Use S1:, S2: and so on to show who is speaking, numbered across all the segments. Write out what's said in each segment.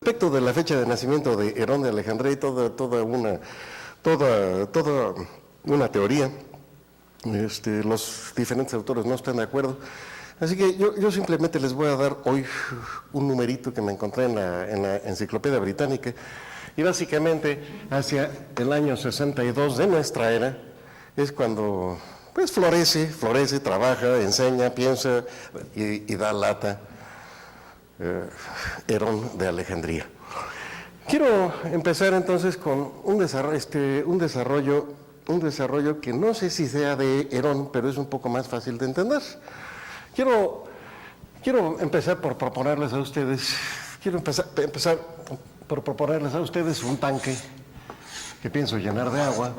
S1: respecto de la fecha de nacimiento de Herón de Alejandría y toda una teoría. Los diferentes autores no están de acuerdo. Así que yo simplemente les voy a dar hoy un numerito que me encontré en la Enciclopedia Británica, y básicamente hacia el año 62 de nuestra era es cuando pues florece, trabaja, enseña, piensa y da lata Herón de Alejandría. Quiero empezar entonces con un desarrollo que no sé si sea de Herón, pero es un poco más fácil de entender. Quiero empezar por proponerles a ustedes, un tanque que pienso llenar de agua,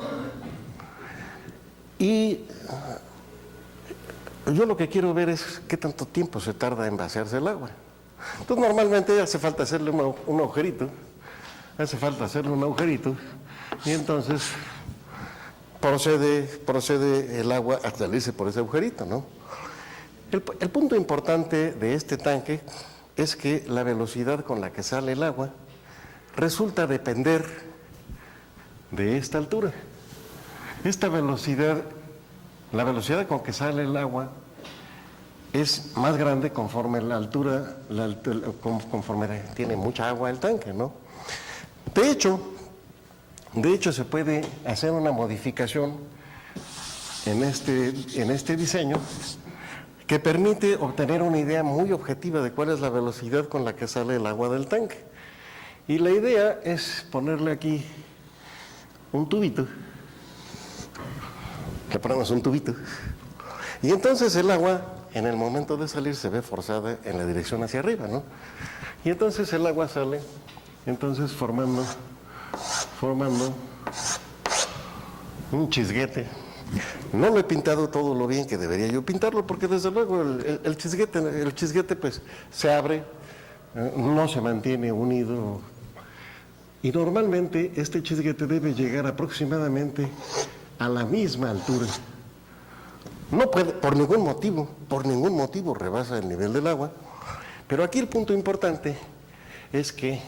S1: y yo lo que quiero ver es qué tanto tiempo se tarda en vaciarse el agua. Entonces normalmente hace falta hacerle un agujerito, y entonces procede el agua a salirse por ese agujerito, ¿no? El punto importante de este tanque es que la velocidad con la que sale el agua resulta depender de esta altura. Esta velocidad, la velocidad con que sale el agua es más grande conforme conforme tiene mucha agua el tanque, ¿no? De hecho, se puede hacer una modificación en este diseño que permite obtener una idea muy objetiva de cuál es la velocidad con la que sale el agua del tanque. Y la idea es ponerle aquí un tubito. Le ponemos un tubito. Y entonces el agua, en el momento de salir, se ve forzada en la dirección hacia arriba, ¿no? Y entonces el agua sale, entonces formando un chisguete. No lo he pintado todo lo bien que debería yo pintarlo, porque desde luego el chisguete pues se abre, no se mantiene unido, y normalmente este chisguete debe llegar aproximadamente a la misma altura. No puede, por ningún motivo rebasa el nivel del agua, pero aquí el punto importante es que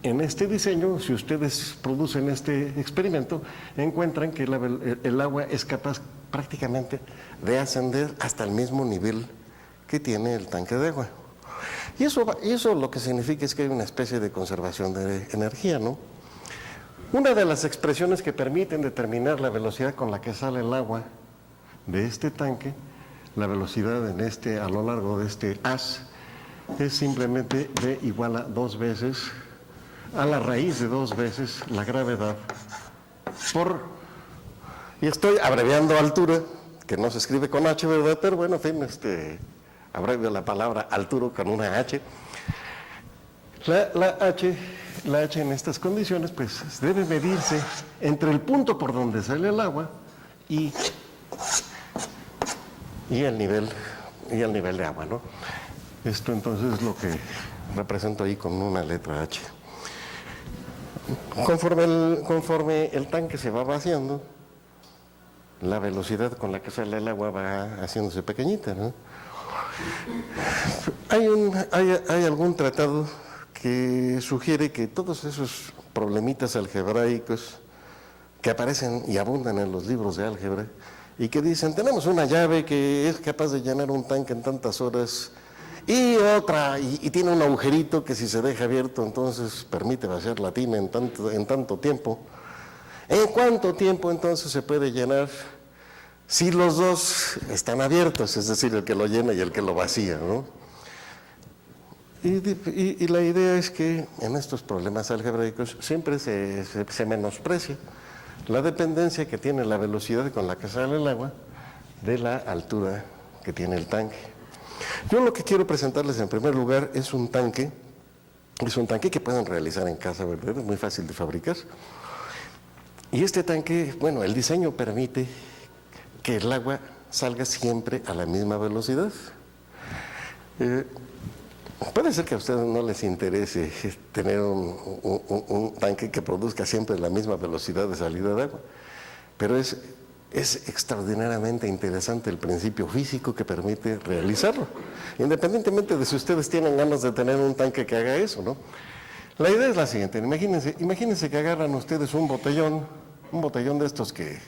S1: en este diseño, si ustedes producen este experimento, encuentran que el agua es capaz prácticamente de ascender hasta el mismo nivel que tiene el tanque de agua. Y eso lo que significa es que hay una especie de conservación de energía, ¿no? Una de las expresiones que permiten determinar la velocidad con la que sale el agua de este tanque, la velocidad a lo largo de este haz, es simplemente V igual a 2 veces, a la raíz de 2 veces la gravedad y estoy abreviando altura, que no se escribe con H, ¿verdad? Pero bueno, en fin, abrevio la palabra altura con una H. La H en estas condiciones pues debe medirse entre el punto por donde sale el agua y el nivel de agua, ¿no? Esto entonces es lo que represento ahí con una letra H. Conforme el tanque se va vaciando, la velocidad con la que sale el agua va haciéndose pequeñita, ¿no? Hay algún tratado que sugiere que todos esos problemitas algebraicos que aparecen y abundan en los libros de álgebra y que dicen, tenemos una llave que es capaz de llenar un tanque en tantas horas y otra, y tiene un agujerito que si se deja abierto entonces permite vaciar la tina en tanto tiempo. ¿En cuánto tiempo entonces se puede llenar si los dos están abiertos? Es decir, el que lo llena y el que lo vacía, ¿no? Y la idea es que en estos problemas algebraicos siempre se menosprecia la dependencia que tiene la velocidad con la que sale el agua de la altura que tiene el tanque. Yo lo que quiero presentarles en primer lugar es un tanque que pueden realizar en casa, ¿verdad? Es muy fácil de fabricar. Y este tanque, bueno, el diseño permite que el agua salga siempre a la misma velocidad. Puede ser que a ustedes no les interese tener un tanque que produzca siempre la misma velocidad de salida de agua, pero es extraordinariamente interesante el principio físico que permite realizarlo, independientemente de si ustedes tienen ganas de tener un tanque que haga eso, ¿no? La idea es la siguiente, imagínense que agarran ustedes un botellón de estos que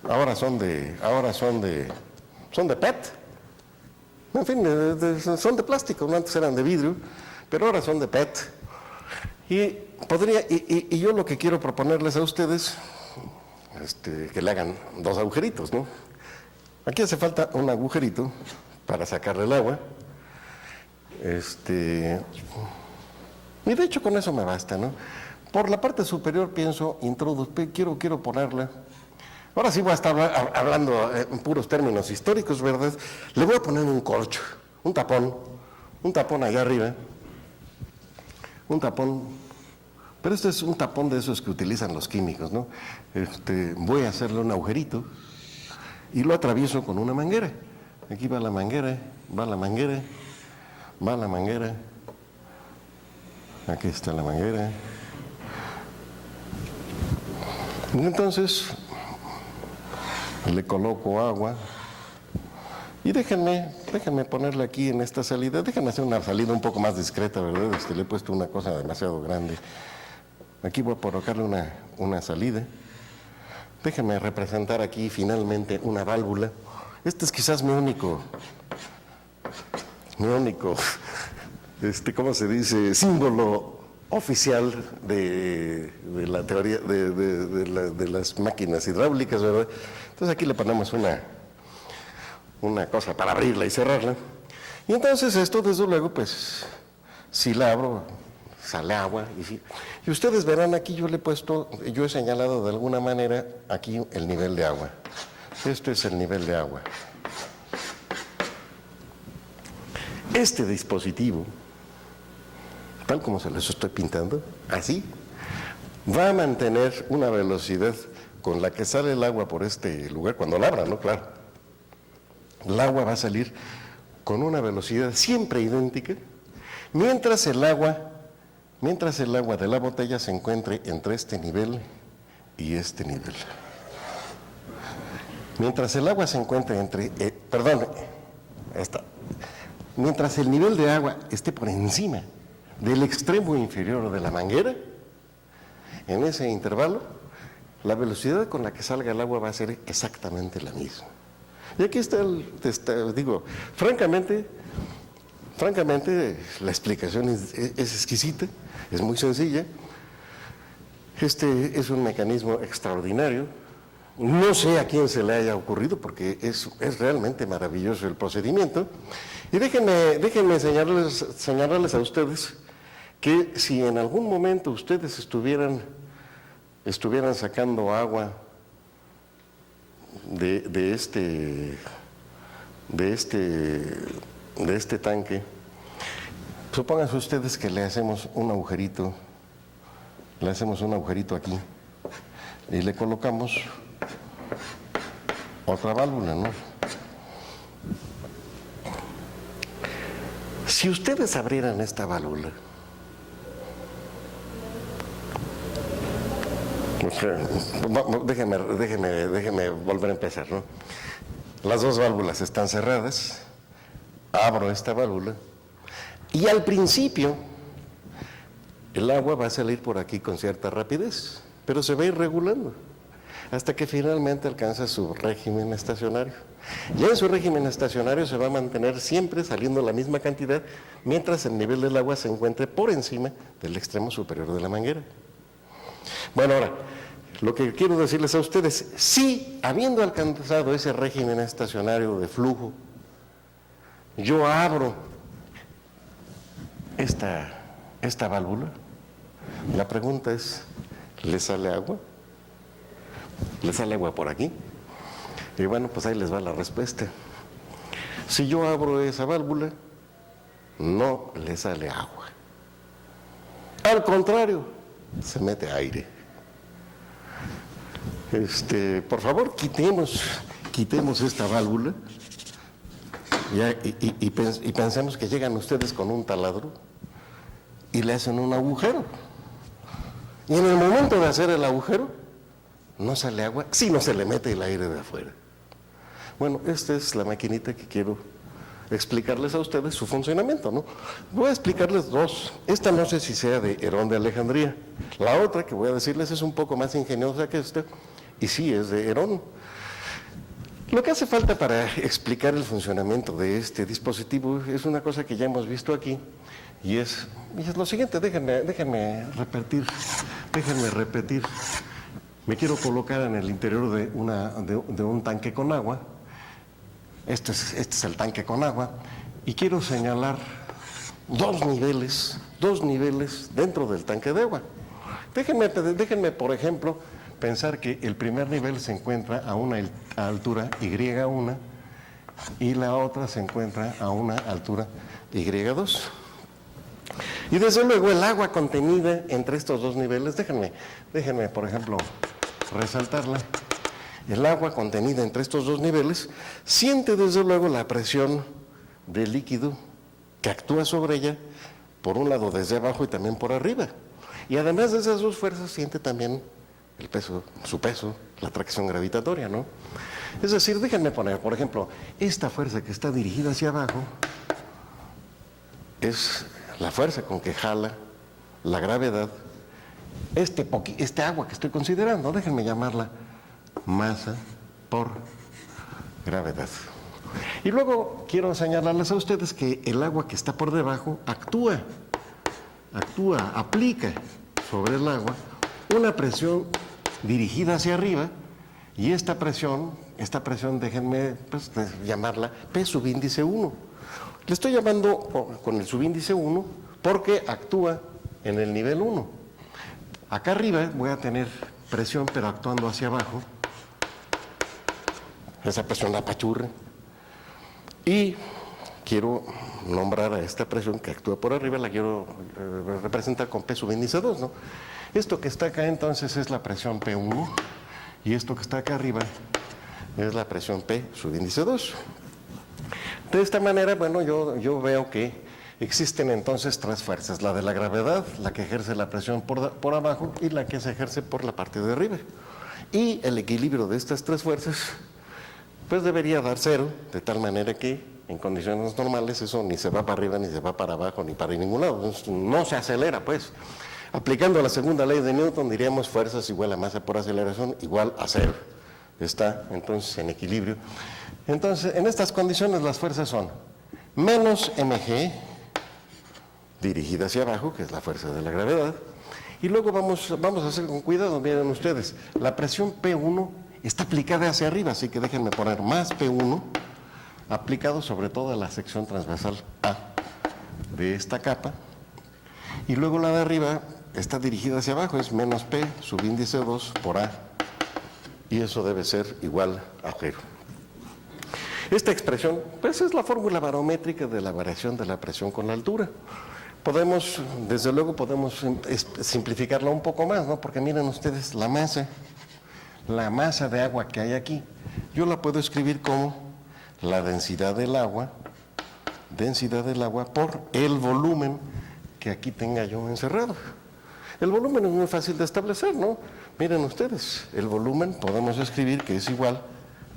S1: ahora son de PET. En fin, son de plástico, ¿no? Antes eran de vidrio, pero ahora son de PET. Y yo lo que quiero proponerles a ustedes, que le hagan 2 agujeritos, ¿no? Aquí hace falta un agujerito para sacarle el agua. Y de hecho con eso me basta, ¿no? Por la parte superior pienso quiero ponerle. Ahora sí voy a estar hablando en puros términos históricos, ¿verdad? Le voy a poner un corcho, un tapón allá arriba. Un tapón, pero este es un tapón de esos que utilizan los químicos, ¿no? Voy a hacerle un agujerito y lo atravieso con una manguera. Aquí va la manguera, va la manguera, va la manguera. Aquí está la manguera. Y entonces le coloco agua y déjenme ponerle aquí en esta salida. Déjenme hacer una salida un poco más discreta, ¿verdad? Le he puesto una cosa demasiado grande. Aquí voy a colocarle una salida. Déjenme representar aquí finalmente una válvula. Este es quizás mi único, ¿cómo se dice? Símbolo oficial de la teoría de las máquinas hidráulicas, ¿verdad? Entonces aquí le ponemos una cosa para abrirla y cerrarla. Y entonces esto, desde luego, pues, si la abro, sale agua. Y ustedes verán aquí, yo he señalado de alguna manera aquí el nivel de agua. Esto es el nivel de agua. Este dispositivo, tal como se los estoy pintando, así, va a mantener una velocidad con la que sale el agua por este lugar, cuando la abra, ¿no? Claro. El agua va a salir con una velocidad siempre idéntica, mientras el agua de la botella se encuentre entre este nivel y este nivel. Mientras el agua se encuentre mientras el nivel de agua esté por encima del extremo inferior de la manguera, en ese intervalo, la velocidad con la que salga el agua va a ser exactamente la misma. Y aquí está francamente, la explicación es exquisita, es muy sencilla. Este es un mecanismo extraordinario. No sé a quién se le haya ocurrido porque es realmente maravilloso el procedimiento. Y déjenme señalarles a ustedes que si en algún momento ustedes estuvieran sacando agua de este tanque, supónganse ustedes que le hacemos un agujerito aquí y le colocamos otra válvula, ¿no? Si ustedes abrieran esta válvula, déjeme volver a empezar, ¿no? Las 2 válvulas están cerradas, abro esta válvula y al principio el agua va a salir por aquí con cierta rapidez, pero se va a ir regulando hasta que finalmente alcanza su régimen estacionario. Ya en su régimen estacionario se va a mantener siempre saliendo la misma cantidad mientras el nivel del agua se encuentre por encima del extremo superior de la manguera. Bueno, ahora, lo que quiero decirles a ustedes, si habiendo alcanzado ese régimen estacionario de flujo, yo abro esta válvula, la pregunta es, ¿le sale agua? ¿Le sale agua por aquí? Y bueno, pues ahí les va la respuesta. Si yo abro esa válvula, no le sale agua. Al contrario, se mete aire. Por favor, quitemos esta válvula y pensemos que llegan ustedes con un taladro y le hacen un agujero. Y en el momento de hacer el agujero, no sale agua, si no se le mete el aire de afuera. Bueno, esta es la maquinita que quiero explicarles a ustedes su funcionamiento, ¿no? Voy a explicarles dos. Esta no sé si sea de Herón de Alejandría. La otra que voy a decirles es un poco más ingeniosa que esta, y sí es de Herón. Lo que hace falta para explicar el funcionamiento de este dispositivo es una cosa que ya hemos visto aquí, y es lo siguiente. Déjenme repetir. Me quiero colocar en el interior de un tanque con agua. Este es el tanque con agua, y quiero señalar dos niveles dentro del tanque de agua. Déjenme, por ejemplo, pensar que el primer nivel se encuentra a una altura Y1 y la otra se encuentra a una altura Y2. Y desde luego el agua contenida entre estos dos niveles, déjenme por ejemplo resaltarla. El agua contenida entre estos dos niveles siente desde luego la presión del líquido que actúa sobre ella, por un lado desde abajo y también por arriba. Y además de esas dos fuerzas siente también el peso, su peso, la atracción gravitatoria, ¿no? Es decir, déjenme poner, por ejemplo, esta fuerza que está dirigida hacia abajo es la fuerza con que jala la gravedad este agua que estoy considerando. Déjenme llamarla masa por gravedad. Y luego quiero señalarles a ustedes que el agua que está por debajo aplica sobre el agua una presión dirigida hacia arriba, y esta presión, déjenme llamarla P subíndice 1. Le estoy llamando con el subíndice 1 porque actúa en el nivel 1. Acá arriba voy a tener presión, pero actuando hacia abajo. Esa presión la apachurra. Y quiero nombrar a esta presión que actúa por arriba, la quiero representar con P subíndice 2, ¿no? Esto que está acá entonces es la presión P1, y esto que está acá arriba es la presión P subíndice 2. De esta manera, bueno, yo veo que existen entonces tres fuerzas: la de la gravedad, la que ejerce la presión por abajo, y la que se ejerce por la parte de arriba. Y el equilibrio de estas tres fuerzas pues debería dar cero, de tal manera que en condiciones normales eso ni se va para arriba, ni se va para abajo, ni para ningún lado. No se acelera, pues. Aplicando la segunda ley de Newton, diríamos fuerzas igual a masa por aceleración igual a cero. Está entonces en equilibrio. Entonces, en estas condiciones las fuerzas son menos mg, dirigida hacia abajo, que es la fuerza de la gravedad, y luego vamos a hacer con cuidado. Miren ustedes, la presión P1 está aplicada hacia arriba, así que déjenme poner más P1 aplicado sobre toda la sección transversal A de esta capa, y luego la de arriba está dirigida hacia abajo, es menos P subíndice 2 por A, y eso debe ser igual a 0. Esta expresión, pues, es la fórmula barométrica de la variación de la presión con la altura. Desde luego podemos simplificarla un poco más, ¿no? Porque miren ustedes, la masa de agua que hay aquí, yo la puedo escribir como la densidad del agua por el volumen que aquí tenga yo encerrado. El volumen es muy fácil de establecer, ¿no? Miren ustedes, el volumen podemos escribir que es igual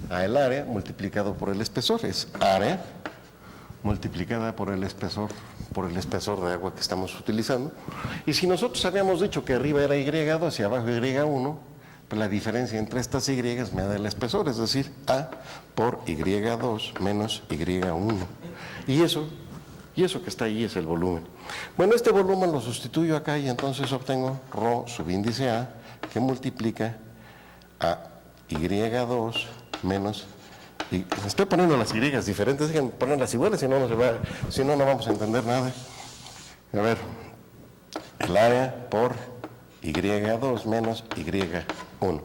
S1: a el área multiplicado por el espesor. Es área multiplicada por el espesor de agua que estamos utilizando. Y si nosotros habíamos dicho que arriba era Y2 y abajo Y1, pues la diferencia entre estas Y me da el espesor, es decir, A por Y2 menos Y1. Y eso que está ahí es el volumen. Bueno, este volumen lo sustituyo acá y entonces obtengo ρ subíndice A, que multiplica a Y2 menos... Y estoy poniendo las Y diferentes, déjenme ponerlas iguales, si no vamos a entender nada. A ver, el área por Y2 menos Y1.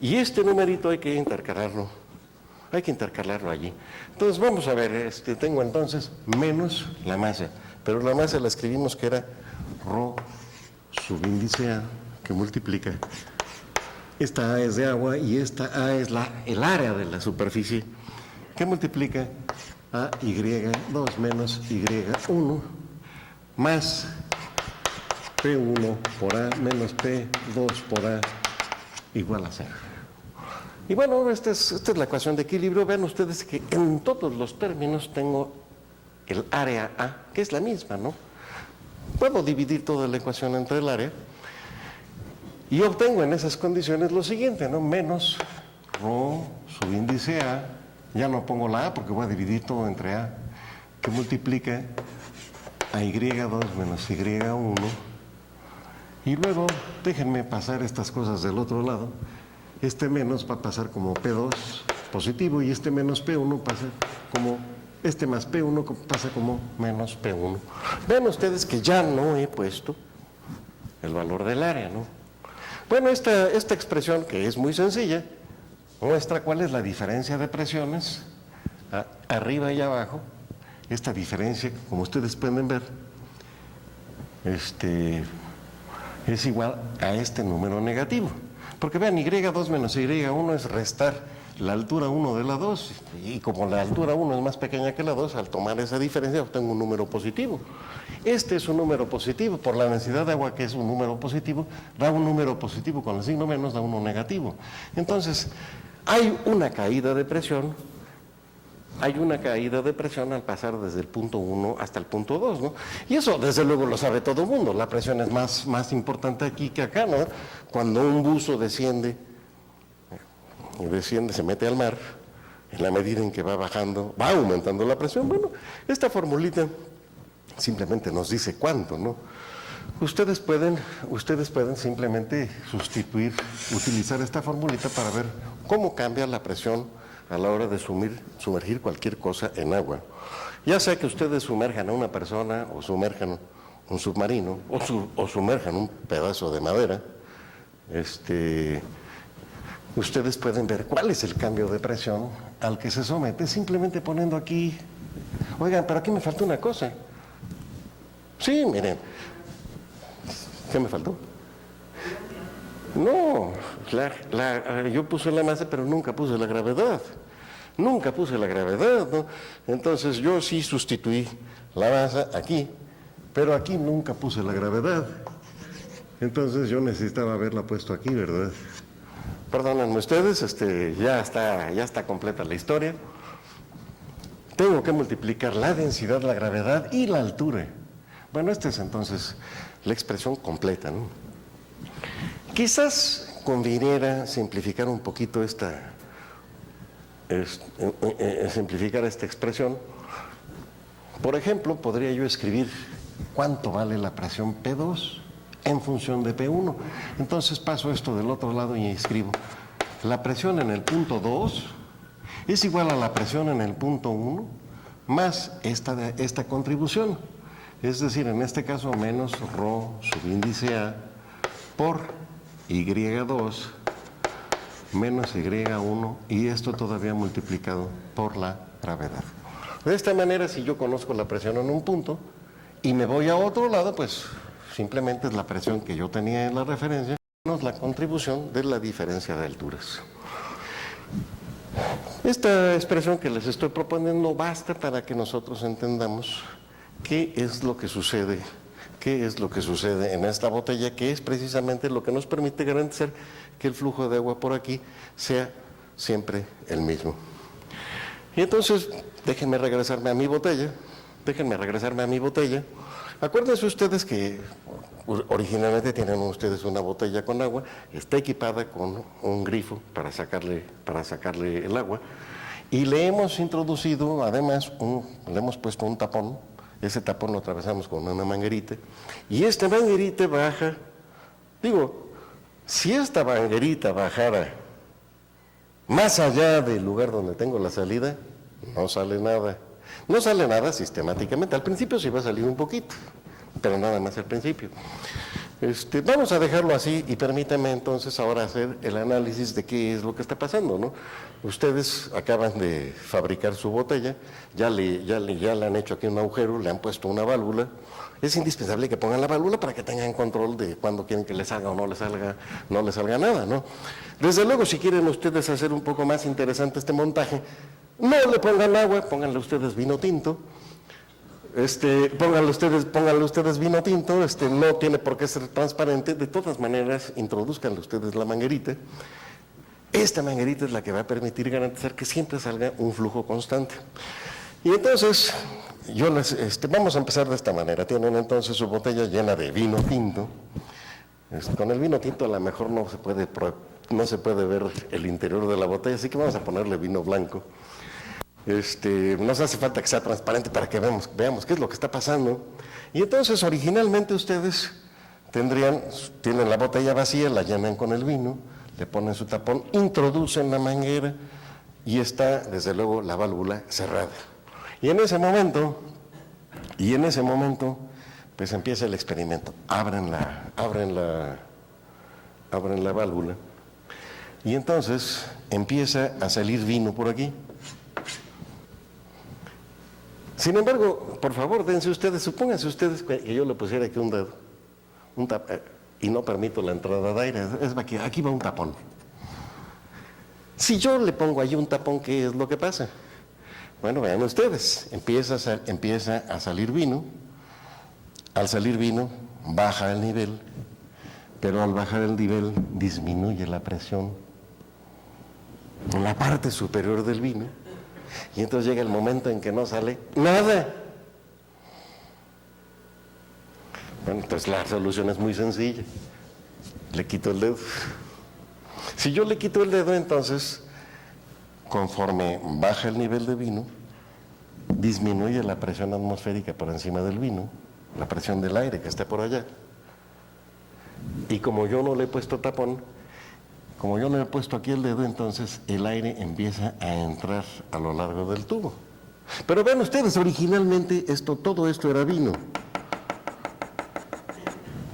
S1: Y este numerito hay que intercalarlo allí. Entonces vamos a ver, tengo entonces menos la masa, pero la masa la escribimos que era ρ subíndice A, que multiplica. Esta A es de agua y esta A es el área de la superficie, que multiplica a Y2 menos Y1 más P1 por A menos P2 por A igual a 0. Y bueno, esta es la ecuación de equilibrio. Vean ustedes que en todos los términos tengo el área A, que es la misma, ¿no? Puedo dividir toda la ecuación entre el área y obtengo en esas condiciones lo siguiente, ¿no? Menos rho subíndice A, ya no pongo la A porque voy a dividir todo entre A, que multiplica a Y2 menos Y1. Y luego, déjenme pasar estas cosas del otro lado. Este menos va a pasar como P2 positivo y este menos P1 pasa como, este más P1 pasa como menos P1. Vean ustedes que ya no he puesto el valor del área, ¿no? Bueno, esta expresión, que es muy sencilla, muestra cuál es la diferencia de presiones arriba y abajo. Esta diferencia, como ustedes pueden ver, es igual a este número negativo. Porque vean, Y2 menos Y1 es restar la altura 1 de la 2, y como la altura 1 es más pequeña que la 2, al tomar esa diferencia obtengo un número positivo. Este es un número positivo, por la densidad de agua, que es un número positivo, da un número positivo con el signo menos, da uno negativo. Entonces, hay una caída de presión al pasar desde el punto 1 hasta el punto 2, ¿no? Y eso, desde luego, lo sabe todo el mundo. La presión es más importante aquí que acá, ¿no? Cuando un buzo desciende, se mete al mar, en la medida en que va bajando, va aumentando la presión. Bueno, esta formulita simplemente nos dice cuánto, ¿no? Ustedes pueden simplemente utilizar esta formulita para ver cómo cambia la presión a la hora de sumergir cualquier cosa en agua. Ya sea que ustedes sumerjan a una persona, o sumerjan un submarino, o sumerjan un pedazo de madera, ustedes pueden ver cuál es el cambio de presión al que se somete, simplemente poniendo aquí, oigan, pero aquí me falta una cosa. Sí, miren, ¿qué me faltó? No, yo puse la masa, pero nunca puse la gravedad. Nunca puse la gravedad, ¿no? Entonces yo sí sustituí la masa aquí, pero aquí nunca puse la gravedad. Entonces yo necesitaba haberla puesto aquí, ¿verdad? Perdónenme ustedes, ya está completa la historia. Tengo que multiplicar la densidad, la gravedad y la altura. Bueno, esta es entonces la expresión completa, ¿no? Quizás conviniera simplificar un poquito simplificar esta expresión. Por ejemplo, podría yo escribir cuánto vale la presión P2 en función de P1. Entonces paso esto del otro lado y escribo la presión en el punto 2 es igual a la presión en el punto 1 más esta contribución. Es decir, en este caso menos rho subíndice A por Y2 menos Y1 y esto todavía multiplicado por la gravedad. De esta manera, si yo conozco la presión en un punto y me voy a otro lado, pues simplemente es la presión que yo tenía en la referencia menos la contribución de la diferencia de alturas. Esta expresión que les estoy proponiendo basta para que nosotros entendamos qué es lo que sucede en esta botella, que es precisamente lo que nos permite garantizar que el flujo de agua por aquí sea siempre el mismo. Y entonces, déjenme regresarme a mi botella. Acuérdense ustedes que originalmente tienen ustedes una botella con agua, está equipada con un grifo para sacarle el agua, y le hemos introducido, además, le hemos puesto un tapón. Ese tapón lo atravesamos con una manguerita, y esta manguerita baja. Si esta manguerita bajara más allá del lugar donde tengo la salida, no sale nada. No sale nada sistemáticamente. Al principio sí va a salir un poquito, pero nada más al principio. Vamos a dejarlo así y permítanme entonces ahora hacer el análisis de qué es lo que está pasando, ¿no? Ustedes acaban de fabricar su botella, ya le han hecho aquí un agujero, le han puesto una válvula. Es indispensable que pongan la válvula para que tengan control de cuándo quieren que les salga o no les salga nada, ¿no? Desde luego, si quieren ustedes hacer un poco más interesante este montaje, no le pongan agua, pónganle ustedes vino tinto. Pónganle ustedes vino tinto, no tiene por qué ser transparente. De todas maneras, introduzcanle ustedes la manguerita. Esta manguerita es la que va a permitir garantizar que siempre salga un flujo constante. Y entonces, vamos a empezar de esta manera. Tienen entonces su botella llena de vino tinto. Con el vino tinto a lo mejor no se puede ver el interior de la botella, así que vamos a ponerle vino blanco. Nos hace falta que sea transparente para que veamos qué es lo que está pasando. Y entonces originalmente ustedes tienen la botella vacía, la llenan con el vino, le ponen su tapón, introducen la manguera y está desde luego la válvula cerrada. Y en ese momento pues empieza el experimento. Abren la válvula y entonces empieza a salir vino por aquí. Sin embargo, por favor, supónganse ustedes que yo le pusiera aquí un dedo, y no permito la entrada de aire, aquí va un tapón. Si yo le pongo allí un tapón, ¿qué es lo que pasa? Bueno, vean ustedes, empieza a salir vino. Al salir vino, baja el nivel, pero al bajar el nivel disminuye la presión en la parte superior del vino. Y entonces llega el momento en que no sale nada. Bueno, entonces la solución es muy sencilla. Le quito el dedo. Si yo le quito el dedo, entonces, conforme baja el nivel de vino, disminuye la presión atmosférica por encima del vino, la presión del aire que está por allá. Y como yo no le he puesto tapón, como yo no he puesto aquí el dedo, entonces el aire empieza a entrar a lo largo del tubo. Pero vean ustedes, originalmente todo esto era vino.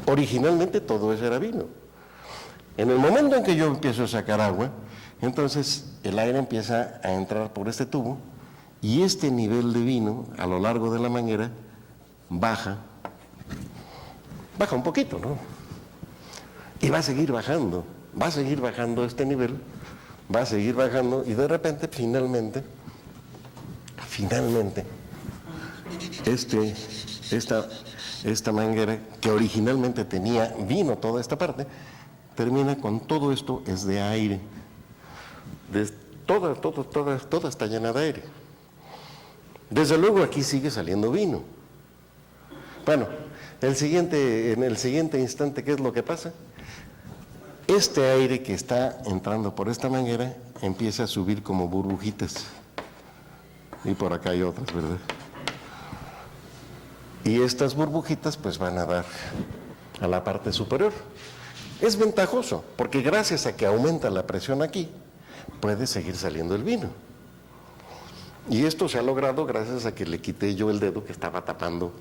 S1: Originalmente todo eso era vino. En el momento en que yo empiezo a sacar agua, entonces el aire empieza a entrar por este tubo y este nivel de vino a lo largo de la manguera baja un poquito, ¿no? Y va a seguir bajando este nivel, va a seguir bajando y de repente, finalmente, esta manguera que originalmente tenía vino toda esta parte, termina con todo esto es de aire. Toda está llena de aire. Desde luego aquí sigue saliendo vino. Bueno, en el siguiente instante, ¿qué es lo que pasa? Este aire que está entrando por esta manguera empieza a subir como burbujitas. Y por acá hay otras, ¿verdad? Y estas burbujitas pues van a dar a la parte superior. Es ventajoso, porque gracias a que aumenta la presión aquí, puede seguir saliendo el vino. Y esto se ha logrado gracias a que le quité yo el dedo que estaba tapando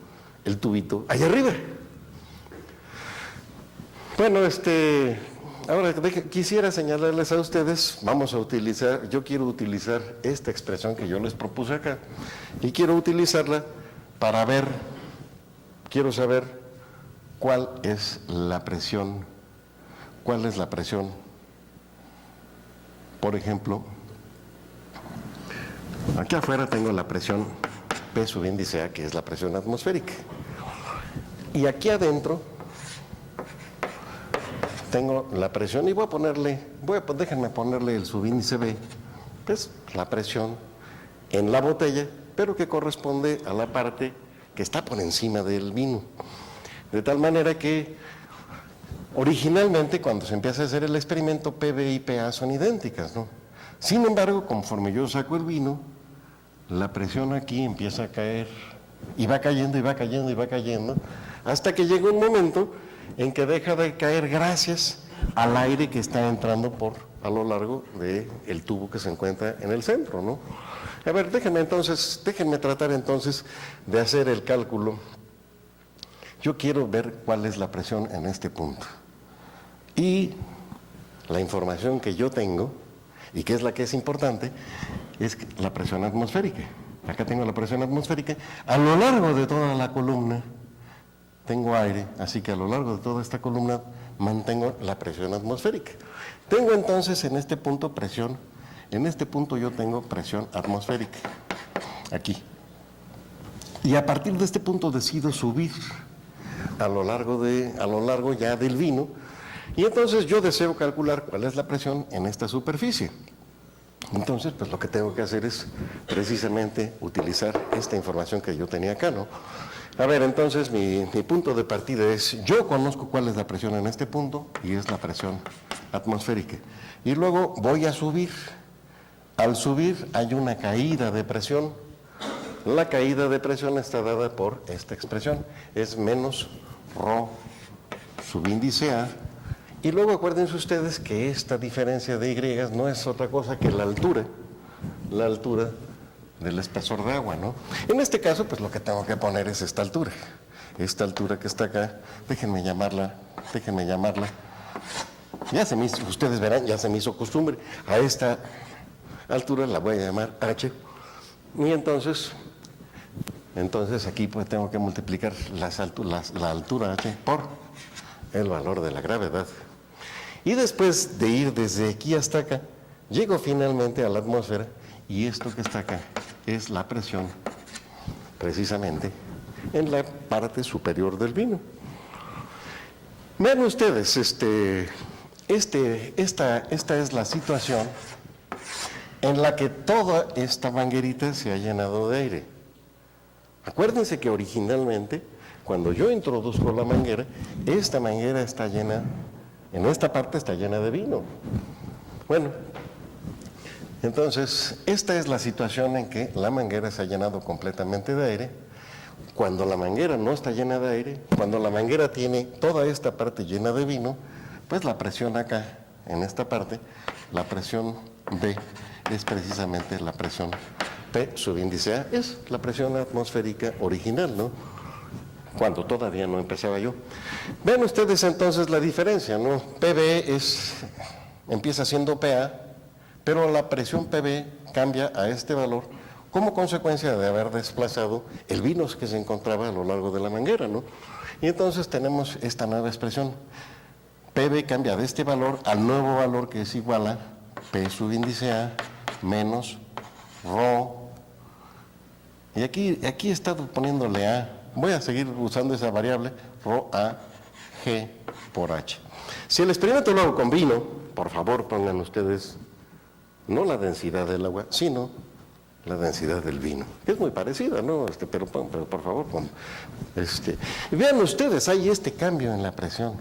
S1: el tubito allá arriba. Bueno, ahora quisiera señalarles a ustedes, yo quiero utilizar esta expresión que yo les propuse acá, y quiero utilizarla para quiero saber cuál es la presión. Por ejemplo, aquí afuera tengo la presión P subíndice A, que es la presión atmosférica. Y aquí adentro tengo la presión y déjenme ponerle el subíndice B, que es la presión en la botella, pero que corresponde a la parte que está por encima del vino. De tal manera que originalmente cuando se empieza a hacer el experimento, PB y PA son idénticas, ¿no? Sin embargo, conforme yo saco el vino, la presión aquí empieza a caer y va cayendo, hasta que llega un momento en que deja de caer gracias al aire que está entrando a lo largo del tubo que se encuentra en el centro, ¿no? A ver, déjenme tratar entonces de hacer el cálculo. Yo quiero ver cuál es la presión en este punto. Y la información que yo tengo, y que es la que es importante, es la presión atmosférica. Acá tengo la presión atmosférica. A lo largo de toda la columna tengo aire, así que a lo largo de toda esta columna mantengo la presión atmosférica. Tengo entonces en este punto presión. En este punto yo tengo presión atmosférica, aquí. Y a partir de este punto decido subir a lo largo ya del vino, y entonces yo deseo calcular cuál es la presión en esta superficie. Entonces, pues lo que tengo que hacer es precisamente utilizar esta información que yo tenía acá, ¿no? A ver, entonces mi punto de partida es, yo conozco cuál es la presión en este punto y es la presión atmosférica. Y luego voy a subir. Al subir hay una caída de presión. La caída de presión está dada por esta expresión, es menos ρ subíndice A. Y luego acuérdense ustedes que esta diferencia de Y no es otra cosa que la altura del espesor de agua, ¿no? En este caso, pues lo que tengo que poner es esta altura que está acá, déjenme llamarla, ya se me hizo, ustedes verán, ya se me hizo costumbre, a esta altura la voy a llamar H, y entonces aquí pues tengo que multiplicar la altura H por el valor de la gravedad. Y después de ir desde aquí hasta acá, llego finalmente a la atmósfera y esto que está acá es la presión, precisamente, en la parte superior del vino. Vean ustedes, esta es la situación en la que toda esta manguerita se ha llenado de aire. Acuérdense que originalmente, cuando yo introduzco la manguera, esta manguera está llena, en esta parte está llena de vino. Bueno, entonces, esta es la situación en que la manguera se ha llenado completamente de aire. Cuando la manguera no está llena de aire, cuando la manguera tiene toda esta parte llena de vino, pues la presión acá, en esta parte, la presión B es precisamente la presión P subíndice A, es la presión atmosférica original, ¿no? Cuando todavía no empezaba yo. Ven ustedes entonces la diferencia, ¿no? PB empieza siendo PA, pero la presión PB cambia a este valor como consecuencia de haber desplazado el vino que se encontraba a lo largo de la manguera, ¿no? Y entonces tenemos esta nueva expresión. PB cambia de este valor al nuevo valor que es igual a P subíndice A menos ρ. Y aquí he estado poniéndole A. Voy a seguir usando esa variable, ρ A G por H. Si el experimento lo hago con vino, por favor pongan ustedes no la densidad del agua, sino la densidad del vino, que es muy parecida, ¿no? Pero por favor, vean ustedes, hay este cambio en la presión.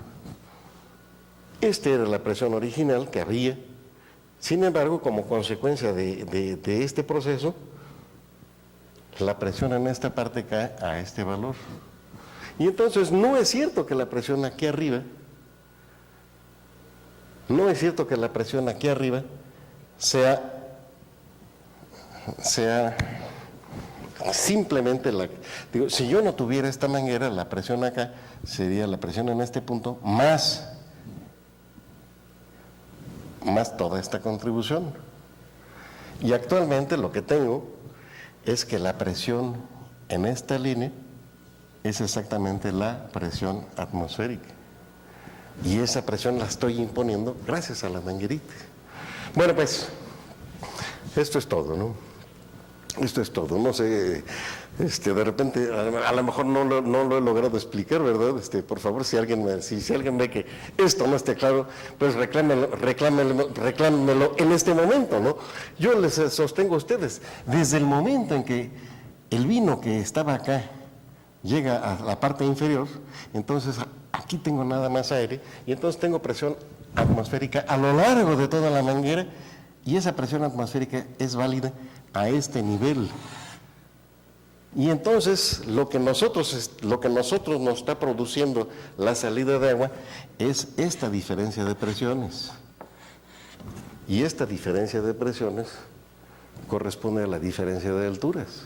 S1: Esta era la presión original que había. Sin embargo, como consecuencia de este proceso, la presión en esta parte cae a este valor. Y entonces no es cierto que la presión aquí arriba, sea simplemente si yo no tuviera esta manguera, la presión acá sería la presión en este punto más toda esta contribución. Y actualmente lo que tengo es que la presión en esta línea es exactamente la presión atmosférica. Y esa presión la estoy imponiendo gracias a la manguerita. Bueno, pues, esto es todo, ¿no? Esto es todo. No sé, de repente, a lo mejor no lo he logrado explicar, ¿verdad? Por favor, si alguien ve que esto no esté claro, pues reclámelo en este momento, ¿no? Yo les sostengo a ustedes, desde el momento en que el vino que estaba acá llega a la parte inferior, entonces aquí tengo nada más aire, y entonces tengo presión atmosférica a lo largo de toda la manguera, y esa presión atmosférica es válida a este nivel. Y entonces lo que nosotros nos está produciendo la salida de agua es esta diferencia de presiones. Y esta diferencia de corresponde a la diferencia de alturas.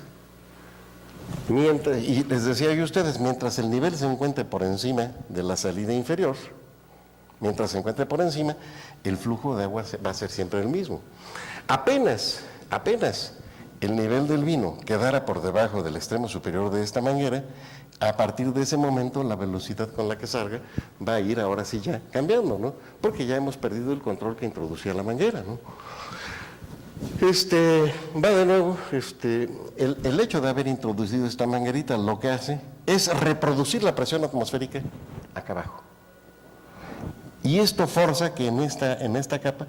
S1: Y les decía yo a ustedes, mientras el nivel se encuentre por encima de la salida inferior, el flujo de agua va a ser siempre el mismo. Apenas el nivel del vino quedara por debajo del extremo superior de esta manguera, a partir de ese momento la velocidad con la que salga va a ir ahora sí ya cambiando, ¿no? Porque ya hemos perdido el control que introducía la manguera, ¿no? Va de nuevo, el hecho de haber introducido esta manguerita lo que hace es reproducir la presión atmosférica acá abajo. Y esto forza que en esta capa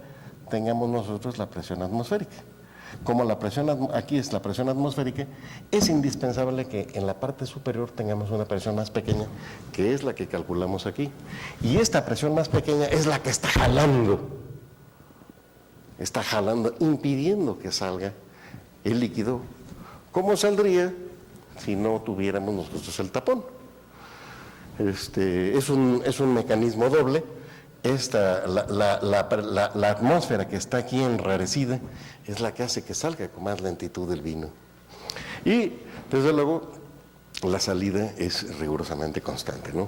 S1: tengamos nosotros la presión atmosférica. Como aquí es la presión atmosférica, es indispensable que en la parte superior tengamos una presión más pequeña, que es la que calculamos aquí. Y esta presión más pequeña es la que está jalando, impidiendo que salga el líquido. ¿Cómo saldría si no tuviéramos nosotros el tapón? Es un mecanismo doble. La atmósfera que está aquí enrarecida es la que hace que salga con más lentitud el vino. Y, desde luego, la salida es rigurosamente constante, ¿no?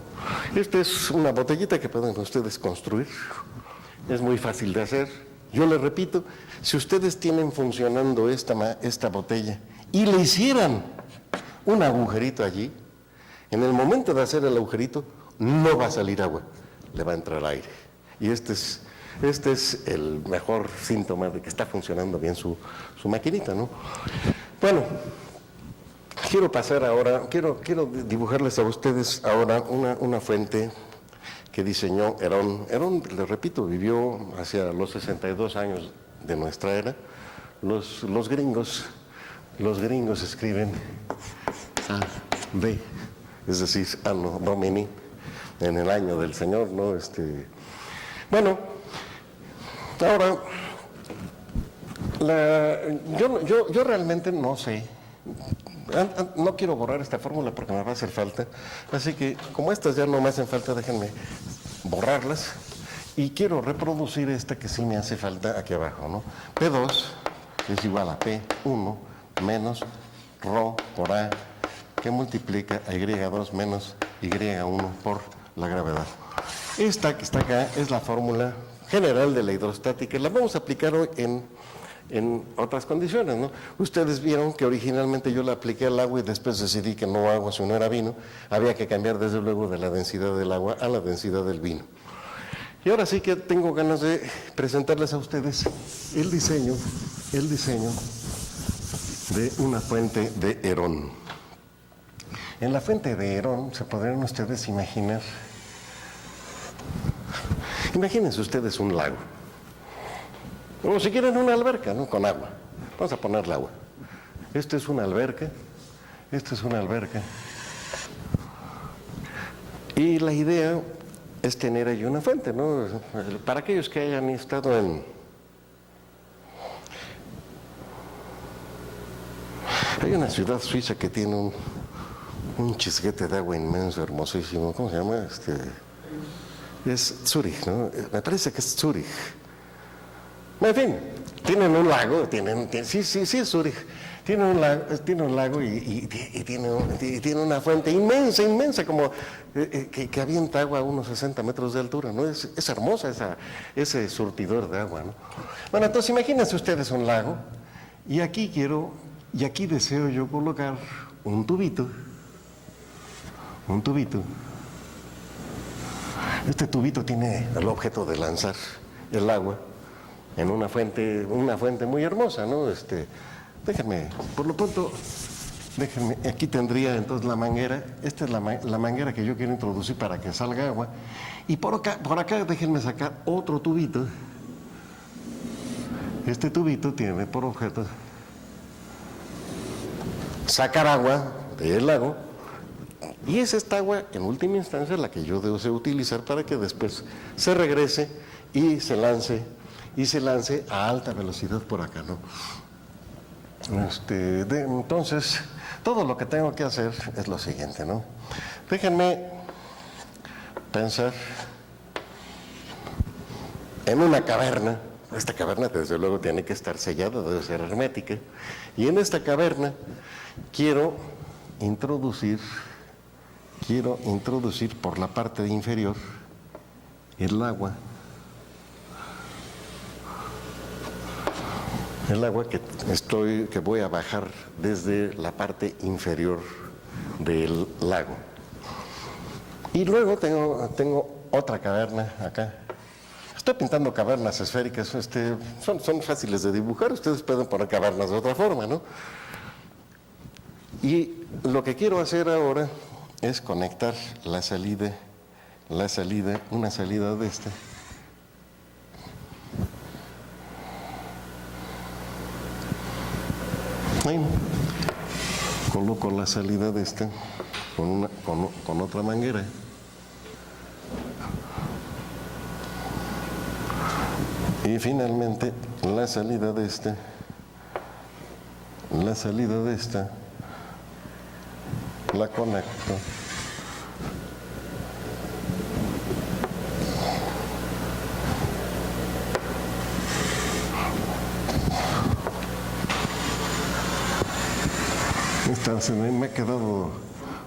S1: Esta es una botellita que pueden ustedes construir. Es muy fácil de hacer. Yo les repito, si ustedes tienen funcionando esta botella y le hicieran un agujerito allí, en el momento de hacer el agujerito no va a salir agua, le va a entrar aire. Y este es el mejor síntoma de que está funcionando bien su maquinita, ¿no? Bueno, quiero pasar ahora, quiero dibujarles a ustedes ahora una fuente que diseñó Herón. Herón, les repito, vivió hacia los 62 años de nuestra era. Los gringos escriben AD, es decir, Anno Domini, en el año del Señor, ¿no? Bueno, ahora, yo realmente no sé, no quiero borrar esta fórmula porque me va a hacer falta, así que como estas ya no me hacen falta, déjenme borrarlas, y quiero reproducir esta que sí me hace falta aquí abajo, ¿no? P2 es igual a P1 menos Rho por A, que multiplica a Y2 menos Y1 por la gravedad. Esta que está acá es la fórmula general de la hidrostática. La vamos a aplicar hoy en otras condiciones, ¿no? Ustedes vieron que originalmente yo la apliqué al agua y después decidí que no agua, sino era vino. Había que cambiar desde luego de la densidad del agua a la densidad del vino. Y ahora sí que tengo ganas de presentarles a ustedes el diseño de una fuente de Herón. En la fuente de Herón se podrían ustedes imaginar. Imagínense ustedes un lago, o si quieren una alberca, ¿no? Con agua. Vamos a ponerle agua. Esta es una alberca, y la idea es tener ahí una fuente, ¿no? Para aquellos que hayan estado hay una ciudad suiza que tiene un chisguete de agua inmenso, hermosísimo. ¿Cómo se llama? Es Zúrich, ¿no? Me parece que es Zúrich. En fin, tienen un lago, sí, es Zúrich. Tiene un lago y tiene una fuente inmensa, como que avienta agua a unos 60 metros de altura, ¿no? Es hermosa ese surtidor de agua, ¿no? Bueno, entonces imagínense ustedes un lago, y aquí deseo yo colocar un tubito. Este tubito tiene el objeto de lanzar el agua en una fuente muy hermosa, ¿no? Déjenme, por lo pronto, aquí tendría entonces la manguera. Esta es la manguera que yo quiero introducir para que salga agua. Y por acá déjenme sacar otro tubito. Este tubito tiene por objeto sacar agua del lago. Y es esta agua, en última instancia, la que yo debo utilizar para que después se regrese y se lance a alta velocidad por acá, ¿no? Entonces, todo lo que tengo que hacer es lo siguiente, ¿no? Déjenme pensar en una caverna. Esta caverna, desde luego, tiene que estar sellada, debe ser hermética. Y en esta caverna quiero introducir por la parte inferior el agua que voy a bajar desde la parte inferior del lago. Y luego tengo otra caverna acá. Estoy pintando cavernas esféricas, son fáciles de dibujar, ustedes pueden poner cavernas de otra forma, ¿no? Y lo que quiero hacer ahora es conectar una salida de Bueno, coloco la salida de esta con otra manguera. Y finalmente la salida de esta la conecto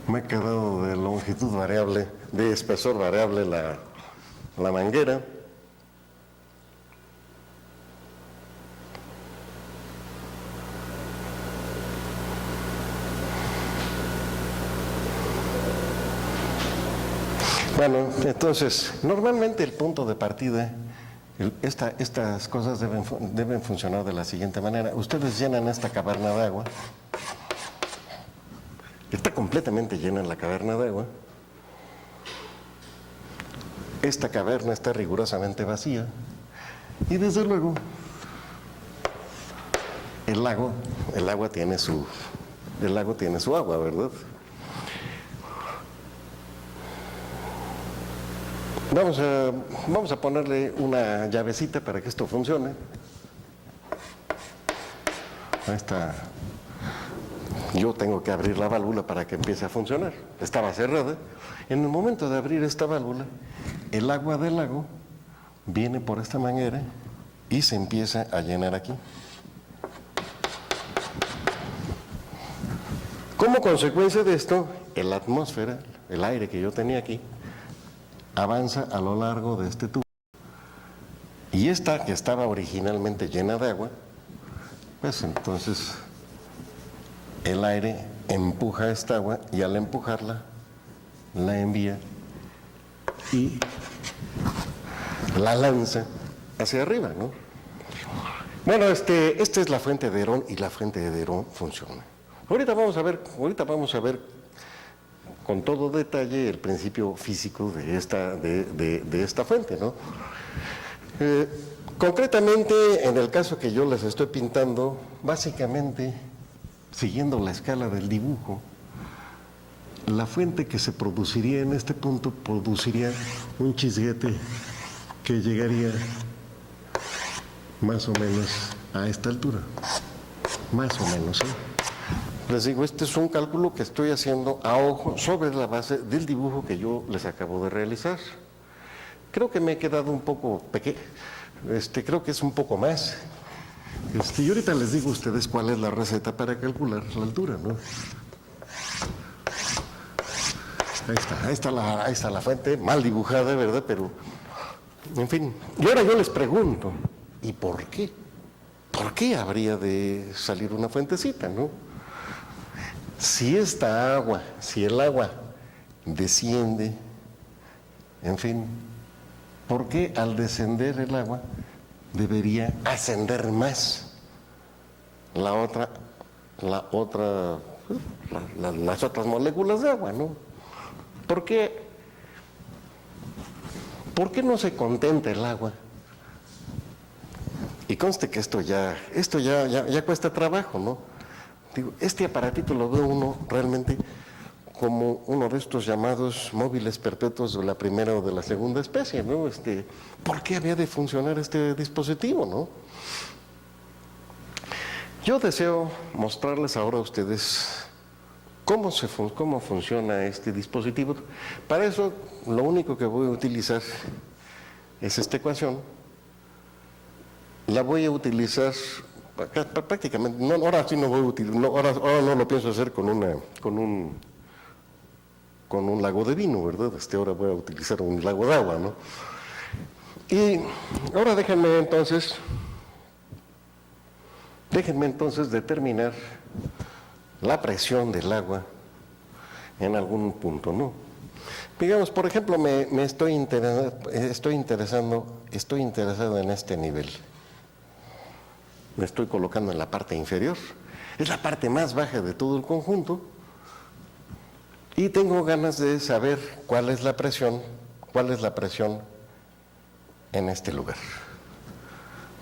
S1: me ha quedado de longitud variable, de espesor variable la manguera. Bueno, entonces, normalmente el punto de partida, estas cosas deben funcionar de la siguiente manera. Ustedes llenan esta caverna de agua. Está completamente llena la caverna de agua. Esta caverna está rigurosamente vacía. Y desde luego, el lago tiene su agua, ¿verdad? Vamos a ponerle una llavecita para que esto funcione. Ahí está. Yo tengo que abrir la válvula para que empiece a funcionar. Estaba cerrada. En el momento de abrir esta válvula, el agua del lago viene por esta manguera y se empieza a llenar aquí. Como consecuencia de esto, la atmósfera, el aire que yo tenía aquí, avanza a lo largo de este tubo. Y esta, que estaba originalmente llena de agua, pues entonces el aire empuja esta agua y al empujarla, la envía y la lanza hacia arriba, ¿no? Bueno, esta es la fuente de Herón y la fuente de Herón funciona. Ahorita vamos a ver con todo detalle el principio físico de esta fuente, ¿no? Concretamente, en el caso que yo les estoy pintando, básicamente, siguiendo la escala del dibujo, la fuente que se produciría en este punto produciría un chisguete que llegaría más o menos a esta altura, más o menos, ¿eh? Les digo, este es un cálculo que estoy haciendo a ojo sobre la base del dibujo que yo les acabo de realizar. Creo que me he quedado un poco pequeño, creo que es un poco más. Y ahorita les digo a ustedes cuál es la receta para calcular la altura, ¿no? Ahí está la fuente, mal dibujada, ¿verdad? Pero, en fin. Y ahora yo les pregunto, ¿y por qué? ¿Por qué habría de salir una fuentecita, no? Si el agua desciende, en fin, ¿por qué al descender el agua debería ascender más las otras moléculas de agua, ¿no? ¿Por qué no se contenta el agua? Y conste que esto ya cuesta trabajo, ¿no? Digo, este aparatito lo ve uno realmente como uno de estos llamados móviles perpetuos de la primera o de la segunda especie, ¿no? ¿Por qué había de funcionar este dispositivo, no? Yo deseo mostrarles ahora a ustedes cómo funciona este dispositivo. Para eso, lo único que voy a utilizar es esta ecuación. La voy a utilizar prácticamente, no, ahora sí no voy a utilizar, ahora no lo pienso hacer con un lago de vino, ¿verdad? Ahora voy a utilizar un lago de agua, ¿no? Y ahora déjenme entonces determinar la presión del agua en algún punto, ¿no? Digamos, por ejemplo, estoy interesado en este nivel. Me estoy colocando en la parte inferior. Es la parte más baja de todo el conjunto. Y tengo ganas de saber cuál es la presión en este lugar.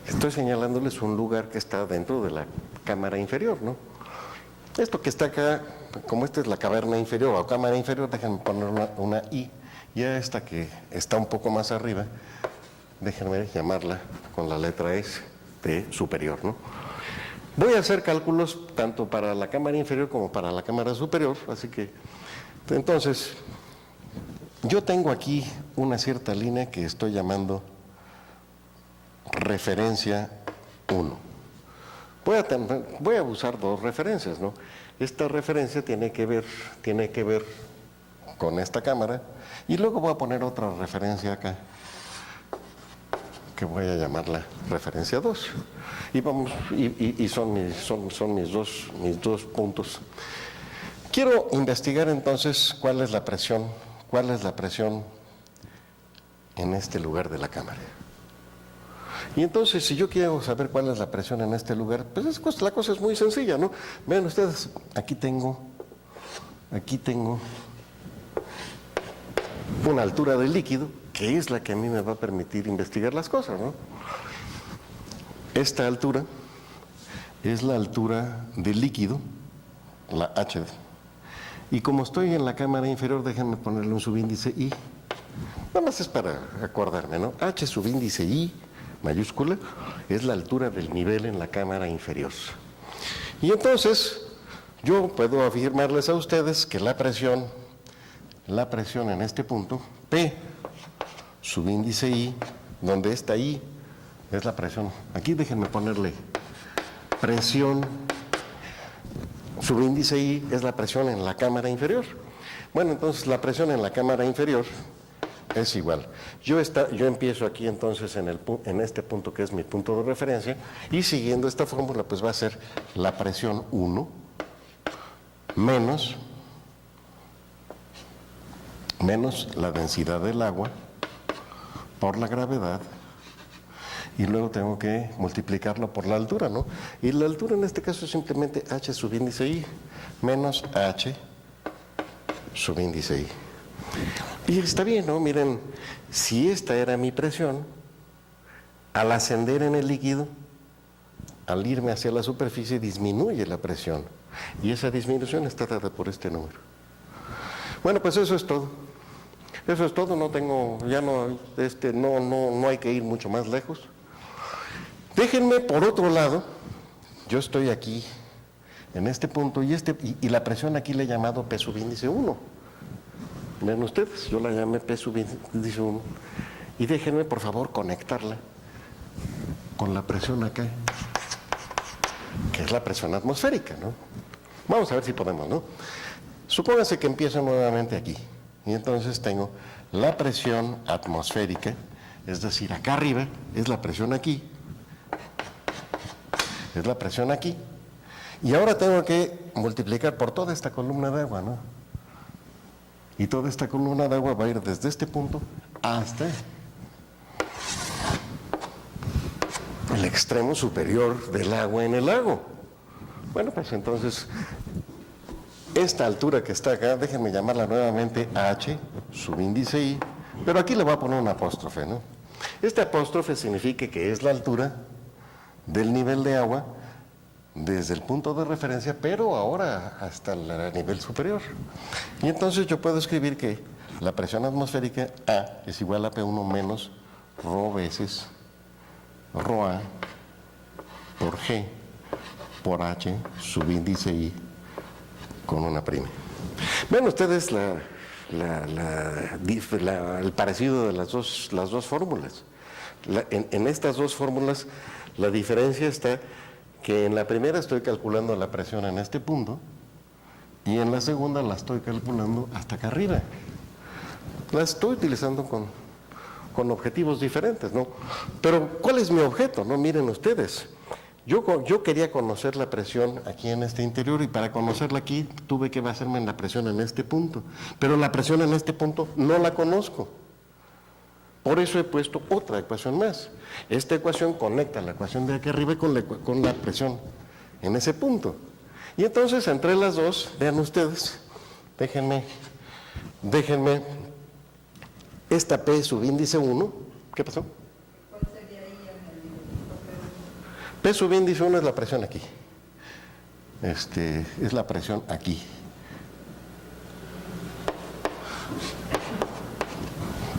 S1: Estoy señalándoles un lugar que está dentro de la cámara inferior, ¿no? Esto que está acá, como esta es la caverna inferior o cámara inferior, déjenme poner una I. Y a esta que está un poco más arriba, déjenme llamarla con la letra S de superior, ¿no? Voy a hacer cálculos tanto para la cámara inferior como para la cámara superior, así que, entonces, yo tengo aquí una cierta línea que estoy llamando referencia 1. Voy a usar dos referencias, ¿no? Esta referencia tiene que ver con esta cámara, y luego voy a poner otra referencia acá, que voy a llamarla referencia 2. Y son mis dos puntos. Quiero investigar entonces cuál es la presión en este lugar de la cámara. Y entonces, si yo quiero saber cuál es la presión en este lugar, pues la cosa es muy sencilla, ¿no? Vean ustedes, aquí tengo una altura del líquido, que es la que a mí me va a permitir investigar las cosas, ¿no? Esta altura es la altura del líquido, la H. Y como estoy en la cámara inferior, déjenme ponerle un subíndice I. Nada más es para acordarme, ¿no? H subíndice I, mayúscula, es la altura del nivel en la cámara inferior. Y entonces, yo puedo afirmarles a ustedes que la presión en este punto, P subíndice I, donde está I, es la presión. Aquí déjenme ponerle presión, subíndice I es la presión en la cámara inferior. Bueno, entonces la presión en la cámara inferior es igual. Yo empiezo aquí entonces en este punto que es mi punto de referencia, y siguiendo esta fórmula pues va a ser la presión 1 menos la densidad del agua por la gravedad, y luego tengo que multiplicarlo por la altura, ¿no? Y la altura en este caso es simplemente H subíndice I menos H subíndice I. Y está bien, ¿no? Miren, si esta era mi presión, al ascender en el líquido, al irme hacia la superficie, disminuye la presión. Y esa disminución está dada por este número. Bueno, pues eso es todo. Eso es todo, no hay que ir mucho más lejos. Déjenme, por otro lado, yo estoy aquí, en este punto, y la presión aquí le he llamado P subíndice 1. Ven ustedes, yo la llamé P subíndice 1. Y déjenme, por favor, conectarla con la presión acá, que es la presión atmosférica, ¿no? Vamos a ver si podemos, ¿no? Supónganse que empiezo nuevamente aquí. Y entonces tengo la presión atmosférica, es decir, acá arriba es la presión aquí, es la presión aquí, y ahora tengo que multiplicar por toda esta columna de agua, ¿no? Y toda esta columna de agua va a ir desde este punto hasta el extremo superior del agua en el lago. Bueno, pues entonces, esta altura que está acá, déjenme llamarla nuevamente H subíndice I, pero aquí le voy a poner un apóstrofe, ¿no? Este apóstrofe significa que es la altura del nivel de agua desde el punto de referencia, pero ahora hasta el nivel superior. Y entonces yo puedo escribir que la presión atmosférica A es igual a P1 menos ρ veces ρA por G por H subíndice I con una prima. Ven ustedes el parecido de las dos fórmulas. En estas dos fórmulas la diferencia está que en la primera estoy calculando la presión en este punto y en la segunda la estoy calculando hasta acá arriba. La estoy utilizando con objetivos diferentes, ¿no? Pero ¿cuál es mi objeto? No, miren ustedes. Yo quería conocer la presión aquí en este interior, y para conocerla aquí tuve que basarme en la presión en este punto. Pero la presión en este punto no la conozco. Por eso he puesto otra ecuación más. Esta ecuación conecta la ecuación de aquí arriba con la presión en ese punto. Y entonces, entre las dos, vean ustedes, déjenme, esta P subíndice 1, ¿qué pasó? P subíndice 1 es la presión aquí. es la presión aquí.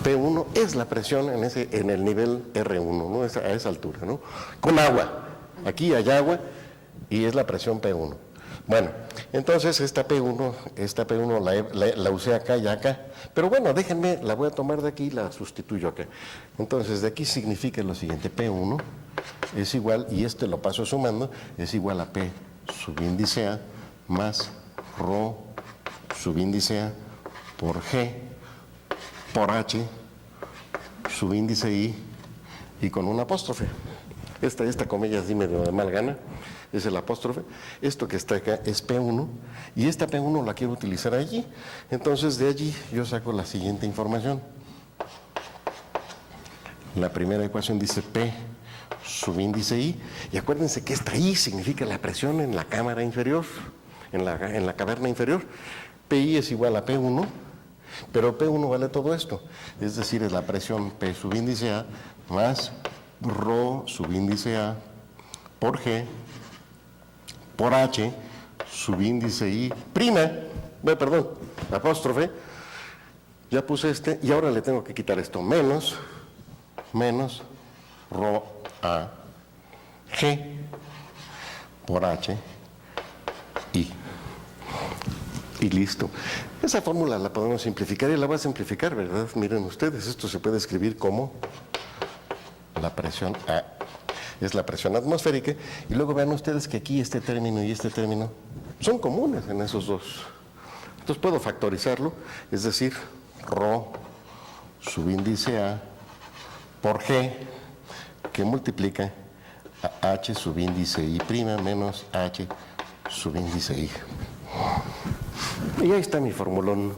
S1: P1 es la presión en el nivel R1, ¿no? A esa altura, ¿no? Con agua. Aquí hay agua y es la presión P1. Bueno, entonces esta P1 la usé acá y acá. Pero bueno, déjenme, la voy a tomar de aquí y la sustituyo acá. Entonces de aquí significa lo siguiente: P1 es igual, y lo paso sumando, es igual a P subíndice A más ρ subíndice A por G por H subíndice I y con un apóstrofe. Esta comilla así medio de mal gana, es el apóstrofe. Esto que está acá es P1 y esta P1 la quiero utilizar allí. Entonces de allí yo saco la siguiente información. La primera ecuación dice P subíndice I, y acuérdense que esta I significa la presión en la cámara inferior, en la caverna inferior. PI es igual a P1, pero P1 vale todo esto, es decir, es la presión P subíndice A más ρ subíndice A por G por H subíndice I prima, perdón, apóstrofe, ya puse y ahora le tengo que quitar esto, menos ρ A G por H I. Y listo. Esa fórmula la podemos simplificar y la voy a simplificar, ¿verdad? Miren ustedes, esto se puede escribir como la presión A. Es la presión atmosférica. Y luego vean ustedes que aquí este término y este término son comunes en esos dos. Entonces puedo factorizarlo, es decir, ρ subíndice A por G, que multiplica a H subíndice I prima menos H subíndice I. Y ahí está mi formulón.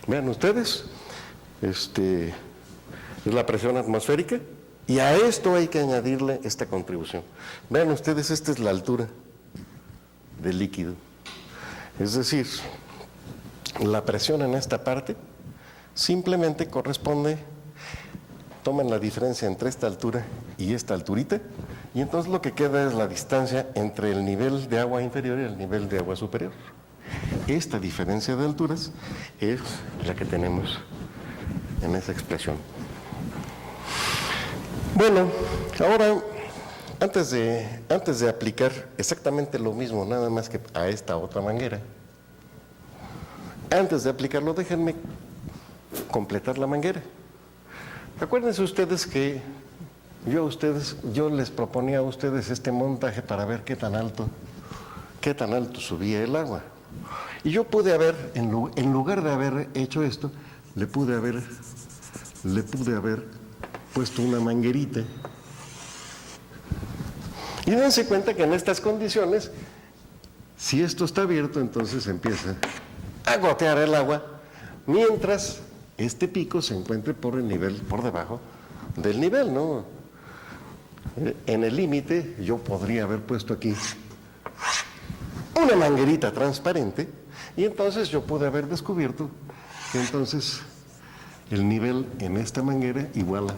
S1: Vean ustedes, es la presión atmosférica, y a esto hay que añadirle esta contribución. Vean ustedes, esta es la altura del líquido. Es decir, la presión en esta parte simplemente corresponde, toman la diferencia entre esta altura y esta alturita, y entonces lo que queda es la distancia entre el nivel de agua inferior y el nivel de agua superior. Esta diferencia de alturas es la que tenemos en esa expresión. Bueno, ahora, antes de aplicar exactamente lo mismo, nada más que a esta otra manguera, antes de aplicarlo, déjenme completar la manguera. Acuérdense ustedes que yo les proponía a ustedes este montaje para ver qué tan alto subía el agua. Y yo pude haber, en lugar de haber hecho esto, le pude haber puesto una manguerita. Y dense cuenta que en estas condiciones, si esto está abierto, entonces empieza a gotear el agua, mientras este pico se encuentre por debajo del nivel, ¿no? En el límite yo podría haber puesto aquí una manguerita transparente, y entonces yo pude haber descubierto que entonces el nivel en esta manguera iguala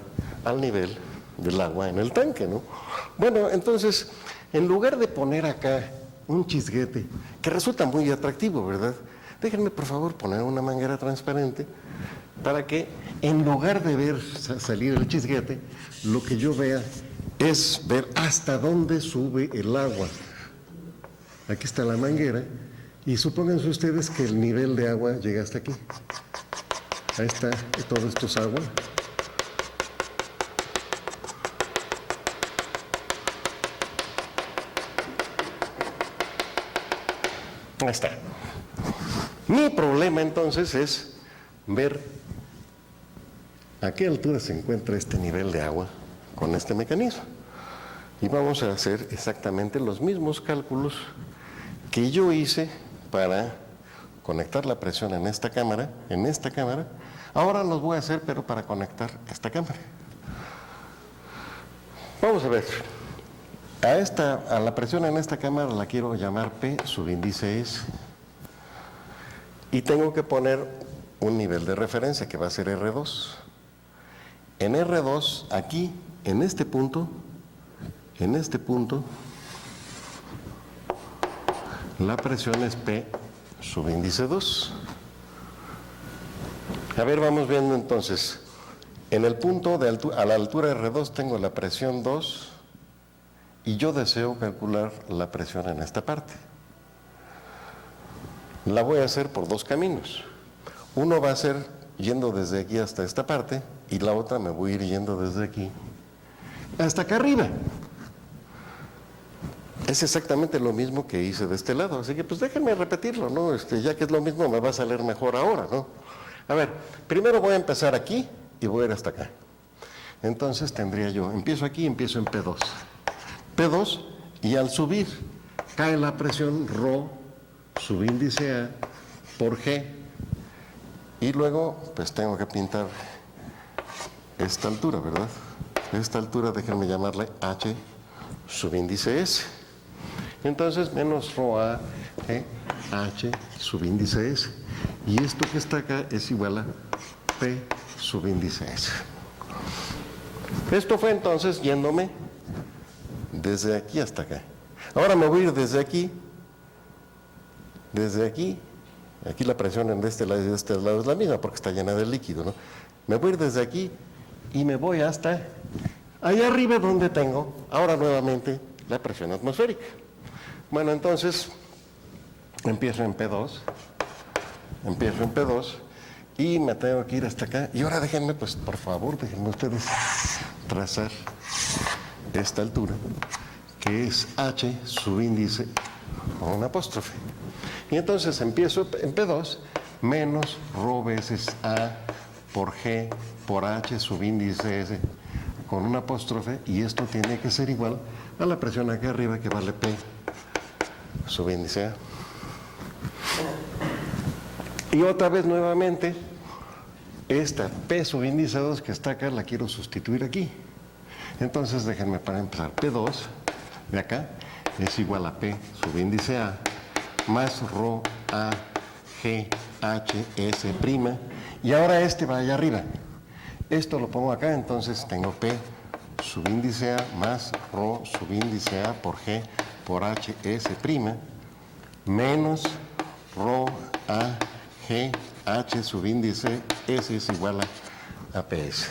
S1: al nivel del agua en el tanque, ¿no? Bueno, entonces, en lugar de poner acá un chisguete, que resulta muy atractivo, ¿verdad? Déjenme, por favor, poner una manguera transparente para que, en lugar de ver salir el chisguete, lo que yo vea es ver hasta dónde sube el agua. Aquí está la manguera, y supónganse ustedes que el nivel de agua llega hasta aquí. Ahí está, todo esto es agua. Ahí está. Mi problema entonces es ver a qué altura se encuentra este nivel de agua con este mecanismo. Y vamos a hacer exactamente los mismos cálculos que yo hice para conectar la presión en esta cámara, ahora los voy a hacer, pero para conectar esta cámara. Vamos a ver. A la presión en esta cámara la quiero llamar P subíndice S. Y tengo que poner un nivel de referencia que va a ser R2. En R2, aquí, en este punto, La presión es P subíndice 2. A ver, vamos viendo entonces. En el punto a la altura R2 tengo la presión 2 y yo deseo calcular la presión en esta parte. La voy a hacer por dos caminos. Uno va a ser yendo desde aquí hasta esta parte y la otra me voy a ir yendo desde aquí hasta acá arriba. Es exactamente lo mismo que hice de este lado, así que pues déjenme repetirlo, ¿no? Ya que es lo mismo me va a salir mejor ahora, ¿no? A ver, primero voy a empezar aquí y voy a ir hasta acá. Entonces tendría yo, empiezo aquí y empiezo en P2. P2 y al subir cae la presión ρ subíndice A por G y luego pues tengo que pintar esta altura, ¿verdad? Esta altura déjenme llamarle H subíndice S. Entonces menos ρ A G H subíndice S. Y esto que está acá es igual a P subíndice S. Esto fue entonces yéndome desde aquí hasta acá. Ahora me voy a ir desde aquí, aquí la presión de este lado y de este lado es la misma porque está llena de líquido, ¿no? Me voy a ir desde aquí y me voy hasta allá arriba donde tengo, ahora nuevamente, la presión atmosférica. Bueno, entonces, empiezo en P2 y me tengo que ir hasta acá. Y ahora déjenme, pues, por favor, déjenme ustedes trazar esta altura, que es H subíndice con un apóstrofe. Y entonces empiezo en P2 menos ρ veces A por G por H subíndice S con un apóstrofe, y esto tiene que ser igual a la presión aquí arriba que vale P subíndice A. Y otra vez nuevamente, esta P subíndice 2 que está acá la quiero sustituir aquí. Entonces déjenme para empezar, P2 de acá es igual a P subíndice A más ρ A G H S prima, y ahora este va allá arriba. Esto lo pongo acá, entonces tengo P subíndice A más ρ subíndice A por G por H S prima menos ρ A G H subíndice S es igual a PS.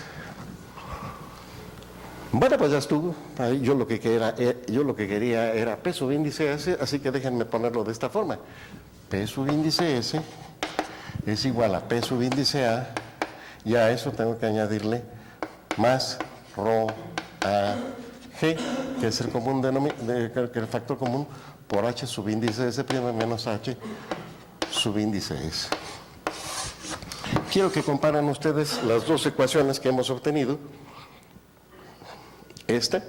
S1: Bueno, pues ya estuvo. Ahí yo lo que quería era P subíndice S, así que déjenme ponerlo de esta forma. P subíndice S es igual a P subíndice A, y a eso tengo que añadirle más ρ A G, que es el común el factor común, por H subíndice S prima menos H subíndice S. Quiero que comparen ustedes las dos ecuaciones que hemos obtenido. Esta,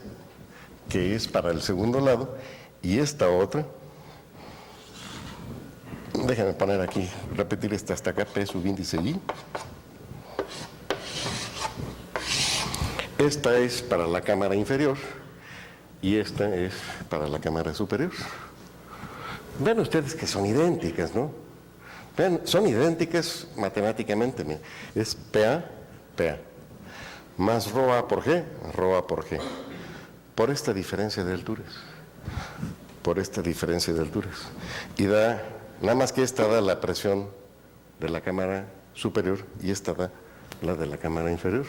S1: que es para el segundo lado, y esta otra. Déjenme poner aquí, repetir esta hasta acá, P subíndice I. Esta es para la cámara inferior y esta es para la cámara superior. Ven ustedes que son idénticas, ¿no? Ven, son idénticas matemáticamente. Miren. Es PA, PA, más ρ A por G, ρ A por G. Por esta diferencia de alturas. Y da, nada más que esta da la presión de la cámara superior y esta da la de la cámara inferior.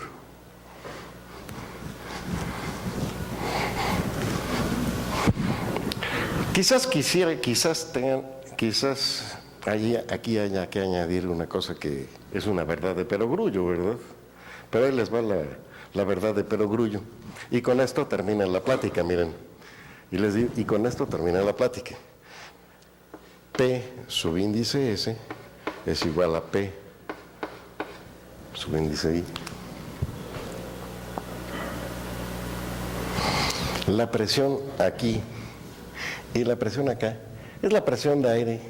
S1: Aquí haya que añadir una cosa que es una verdad de perogrullo, ¿verdad? Pero ahí les va la verdad de perogrullo. Y con esto termina la plática, miren. Y con esto termina la plática. P subíndice S es igual a P subíndice I. La presión aquí y la presión acá es la presión de aire.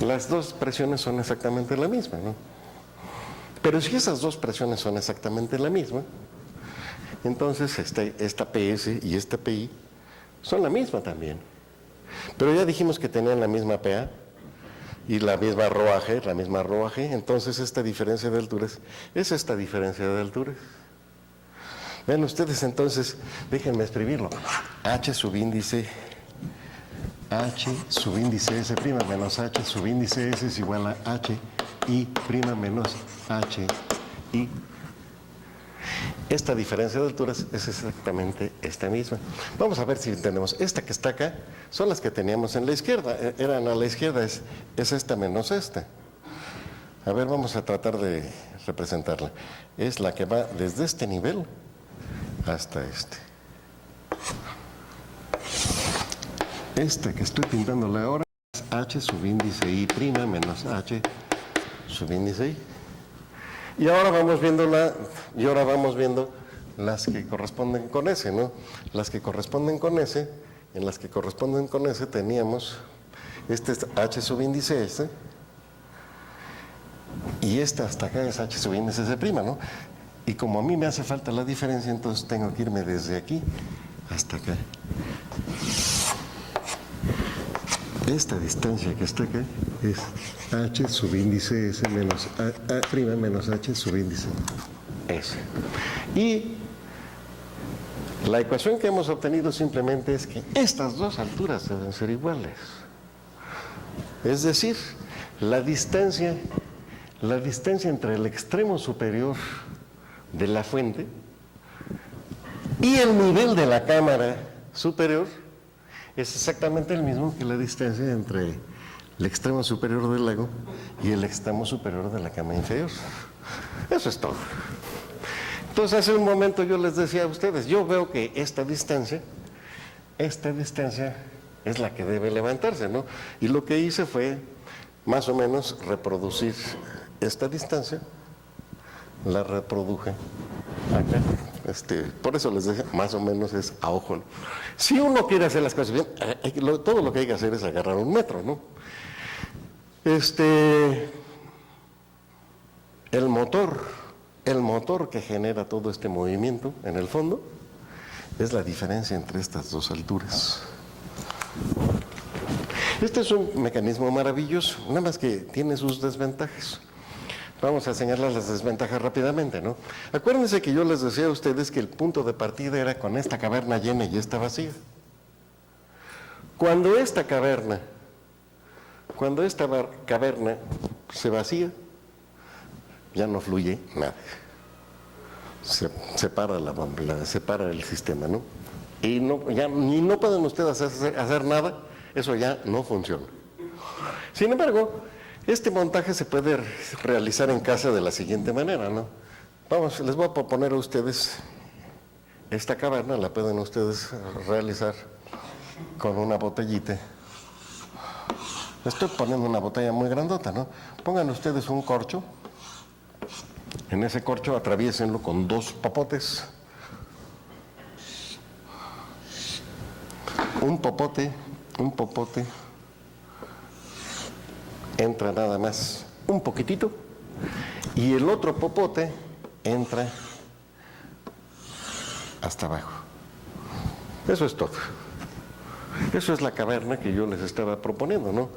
S1: Las dos presiones son exactamente la misma, ¿no? Pero si esas dos presiones son exactamente la misma, entonces esta PS y esta PI son la misma también. Pero ya dijimos que tenían la misma PA y la misma ρ A G, entonces esta diferencia de alturas es esta diferencia de alturas. Ven ustedes entonces, déjenme escribirlo. H subíndice S' menos H subíndice S es igual a H I' menos H I. Esta diferencia de alturas es exactamente esta misma. Vamos a ver si entendemos. Esta que está acá son las que teníamos en la izquierda. Eran a la izquierda, es esta menos esta. A ver, vamos a tratar de representarla. Es la que va desde este nivel hasta este. Esta que estoy pintándola ahora es H subíndice I' menos H subíndice I. Y ahora vamos viendo las que corresponden con S, ¿no? Las que corresponden con S, en las que corresponden con S teníamos, este es H subíndice S, y esta hasta acá es H subíndice S', ¿no? Y como a mí me hace falta la diferencia, entonces tengo que irme desde aquí hasta acá. Esta distancia que está acá es H subíndice S menos A' menos H subíndice S. Y la ecuación que hemos obtenido simplemente es que estas dos alturas deben ser iguales. Es decir, la distancia entre el extremo superior de la fuente y el nivel de la cámara superior es exactamente el mismo que la distancia entre el extremo superior del lago y el extremo superior de la cámara inferior. Eso es todo. Entonces, hace un momento yo les decía a ustedes, yo veo que esta distancia es la que debe levantarse, ¿no? Y lo que hice fue, más o menos, reproducir esta distancia, la reproduje acá. Por eso les decía, más o menos es a ojo, ¿no? Si uno quiere hacer las cosas bien, todo lo que hay que hacer es agarrar un metro, ¿no? El motor que genera todo este movimiento, en el fondo, es la diferencia entre estas dos alturas. Este es un mecanismo maravilloso, nada más que tiene sus desventajas. Vamos a señalar las desventajas rápidamente, ¿no? Acuérdense que yo les decía a ustedes que el punto de partida era con esta caverna llena y esta vacía. Cuando esta caverna se vacía, ya no fluye nada. Se para el sistema, ¿no? Y no pueden ustedes hacer nada, eso ya no funciona. Sin embargo, este montaje se puede realizar en casa de la siguiente manera, ¿no? Les voy a proponer a ustedes esta caverna, la pueden ustedes realizar con una botellita. Estoy poniendo una botella muy grandota, ¿no? Pongan ustedes un corcho. En ese corcho atraviésenlo con dos popotes. Un popote entra nada más un poquitito y el otro popote entra hasta abajo. Eso es todo. Eso es la caverna que yo les estaba proponiendo, ¿no?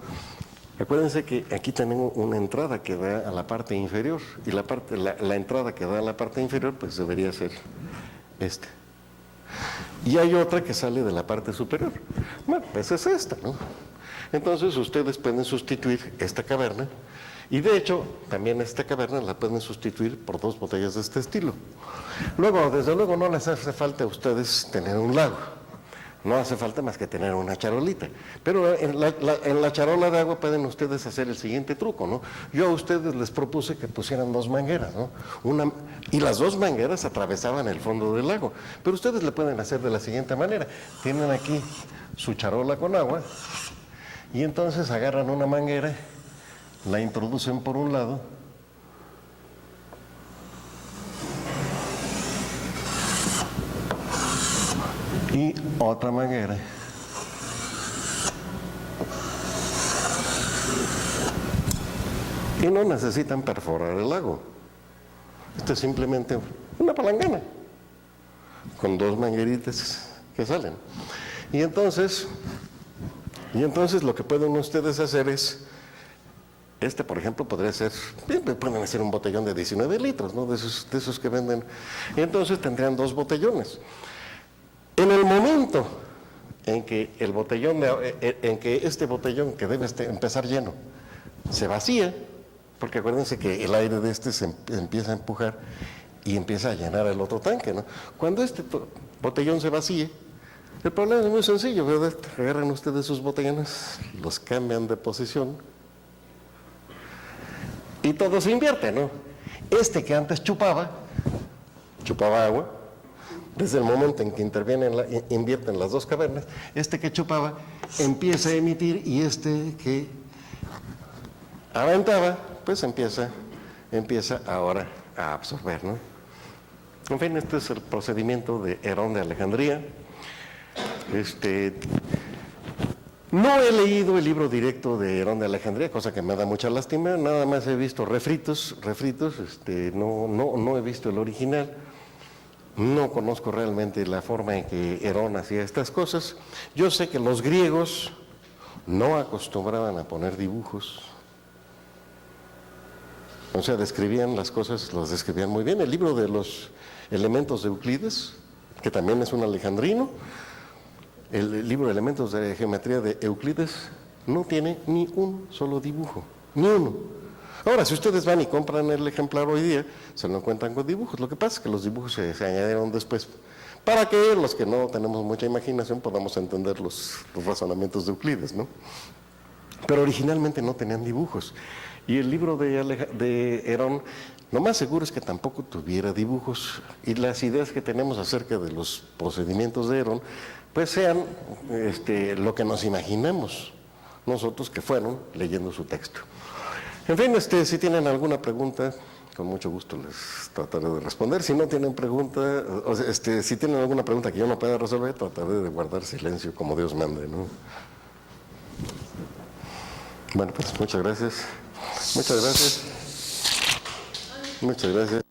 S1: Acuérdense que aquí tenemos una entrada que da a la parte inferior y la entrada que da a la parte inferior pues debería ser esta. Y hay otra que sale de la parte superior. Bueno, pues es esta, ¿no? Entonces ustedes pueden sustituir esta caverna y de hecho también esta caverna la pueden sustituir por dos botellas de este estilo. Luego, desde luego no les hace falta a ustedes tener un lago. No hace falta más que tener una charolita. Pero en la charola de agua pueden ustedes hacer el siguiente truco, ¿no? Yo a ustedes les propuse que pusieran dos mangueras, ¿no? Y las dos mangueras atravesaban el fondo del lago. Pero ustedes le pueden hacer de la siguiente manera. Tienen aquí su charola con agua y entonces agarran una manguera, la introducen por un lado y otra manguera y no necesitan perforar el lago. Esto es simplemente una palangana con dos mangueritas que salen. Y entonces lo que pueden ustedes hacer es Este, por ejemplo, podría ser, pueden ser un botellón de 19 litros, ¿no? De esos que venden. Y entonces tendrían 2 botellones. En el momento en que el botellón, en que este botellón que debe empezar lleno, se vacía, porque acuérdense que el aire de este se empieza a empujar y empieza a llenar el otro tanque, ¿no? Cuando este botellón se vacíe, el problema es muy sencillo, ¿verdad? Agarran ustedes sus botellones, los cambian de posición y todo se invierte, ¿no? Este que antes chupaba agua, desde el momento en que invierten las 2 cavernas, este que chupaba empieza a emitir y este que aventaba, pues empieza ahora a absorber, ¿no? En fin, este es el procedimiento de Herón de Alejandría. No he leído el libro directo de Herón de Alejandría, cosa que me da mucha lástima, nada más he visto refritos, no he visto el original. No conozco realmente la forma en que Herón hacía estas cosas. Yo sé que los griegos no acostumbraban a poner dibujos. O sea, describían las cosas, las describían muy bien. El libro de los elementos de Euclides, que también es un alejandrino, el libro de elementos de geometría de Euclides no tiene ni un solo dibujo, ni uno. Ahora, si ustedes van y compran el ejemplar hoy día, se lo encuentran con dibujos. Lo que pasa es que los dibujos se añadieron después para que los que no tenemos mucha imaginación podamos entender los razonamientos de Euclides, ¿no? Pero originalmente no tenían dibujos. Y el libro de Herón, lo más seguro es que tampoco tuviera dibujos. Y las ideas que tenemos acerca de los procedimientos de Herón, pues sean lo que nos imaginamos nosotros que fueron leyendo su texto. En fin, si tienen alguna pregunta, con mucho gusto les trataré de responder. Si no tienen pregunta, si tienen alguna pregunta que yo no pueda resolver, trataré de guardar silencio como Dios mande, ¿no? Bueno, pues muchas gracias. Muchas gracias. Muchas gracias.